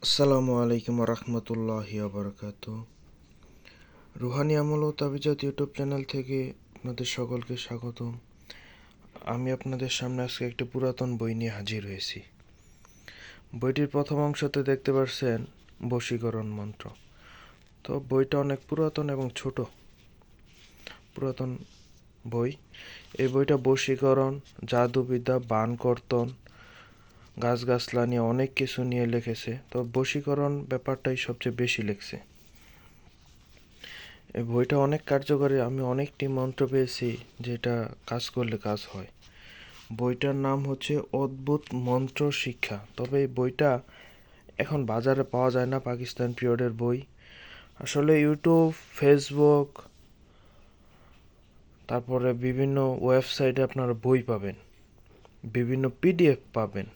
আসসালামু আলাইকুম রহমতুল্লাহি আবরকাত। রুহানি আমল ও তাবিজাত ইউটিউব চ্যানেল থেকে আপনাদের সকলকে স্বাগতম। আমি আপনাদের সামনে আজকে একটি পুরাতন বই নিয়ে হাজির হয়েছি। বইটির প্রথম অংশতে দেখতে পাচ্ছেন বশীকরণ মন্ত্র। তো বইটা অনেক পুরাতন এবং পুরাতন বই। এই বইটা বশীকরণ, জাদুবিদ্যা, বানকর্তন, গাছগাছলা নিয়ে অনেক কিছু নিয়ে লিখেছে। তো বশীকরণ ব্যাপারটাই সবচেয়ে বেশি লিখছে। এই বইটা অনেক কার্যকরী। আমি অনেকটি মন্ত্র পেয়েছি যেটা কাজ করলে কাজ হয়। বইটার নাম হচ্ছে অদ্ভুত মন্ত্র শিক্ষা। তবে এই বইটা এখন বাজারে পাওয়া যায় না, পাকিস্তান পিরিয়ডের বই। আসলে ইউটিউব, ফেসবুক, তারপরে বিভিন্ন ওয়েবসাইটে আপনারা বই পাবেন, বিভিন্ন পিডিএফ পাবেন,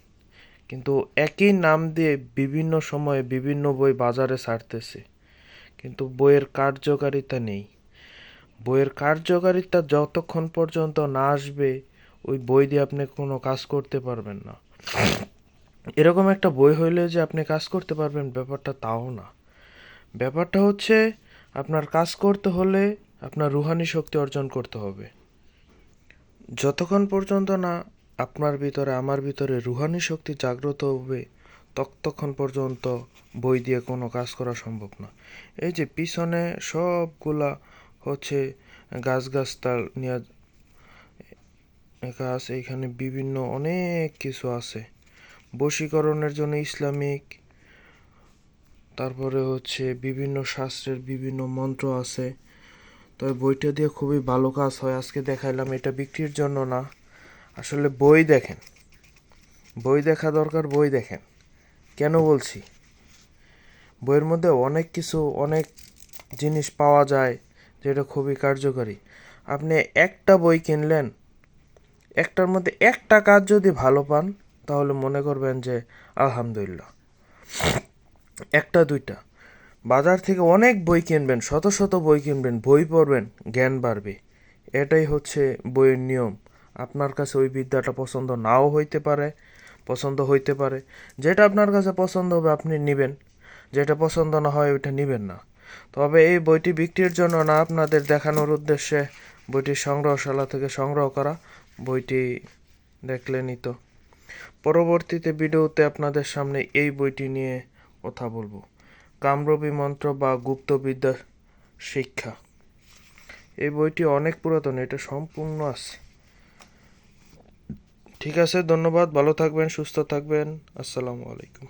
কিন্তু একই নাম দিয়ে বিভিন্ন সময়ে বিভিন্ন বই বাজারে ছাড়তেছে, কিন্তু বইয়ের কার্যকারিতা নেই। বইয়ের কার্যকারিতা যতক্ষণ পর্যন্ত না আসবে, ওই বই দিয়ে আপনি কোনো কাজ করতে পারবেন না। এরকম একটা বই হইলে যে আপনি কাজ করতে পারবেন, ব্যাপারটা তাও না। ব্যাপারটা হচ্ছে আপনার কাজ করতে হলে আপনার রুহানি শক্তি অর্জন করতে হবে। যতক্ষণ পর্যন্ত না আপনার ভিতরে, আমার ভিতরে রুহানি শক্তি জাগ্রত হবে, ততক্ষণ পর্যন্ত বই দিয়ে কোনো কাজ করা সম্ভব না। এই যে পিছনে সবগুলা হচ্ছে গাছগাছাল নিয়ে গাছ, এইখানে বিভিন্ন অনেক কিছু আছে। বশীকরণের জন্য ইসলামিক, তারপরে হচ্ছে বিভিন্ন শাস্ত্রের বিভিন্ন মন্ত্র আছে। তবে বইটা দিয়ে খুবই ভালো কাজ হয়। আজকে দেখাইলাম, এটা বিক্রির জন্য না। আসলে বই দেখেন, বই দেখা দরকার, বই দেখেন। কেন বলছি? বইয়ের মধ্যে অনেক কিছু, অনেক জিনিস পাওয়া যায় যেটা খুবই কার্যকরী। আপনি একটা বই কিনলেন, একটার মধ্যে একটা কাজ যদি ভালো পান, তাহলে মনে করবেন যে আলহামদুলিল্লাহ। একটা দুইটা, বাজার থেকে অনেক বই কিনবেন, শত শত বই কিনবেন, বই পড়বেন, জ্ঞান বাড়বে। এটাই হচ্ছে বইয়ের নিয়ম। আপনার কাছে ওই বিদ্যাটা পছন্দ নাও হইতে পারে, পছন্দ হইতে পারে। যেটা আপনার কাছে পছন্দ হবে আপনি নেবেন, যেটা পছন্দ না হয় ওইটা নেবেন না। তবে এই বইটি বিক্রির জন্য না, আপনাদের দেখানোর উদ্দেশ্যে বইটি সংগ্রহশালা থেকে সংগ্রহ করা। বইটি দেখলেনই তো। পরবর্তীতে ভিডিওতে আপনাদের সামনে এই বইটি নিয়ে কথা বলবো, কামরূপী মন্ত্র বা গুপ্তবিদ্যা শিক্ষা। এই বইটি অনেক পুরাতন, এটা সম্পূর্ণ আছে। ঠিক আছে, ধন্যবাদ। ভালো থাকবেন, সুস্থ থাকবেন। আসসালামু আলাইকুম।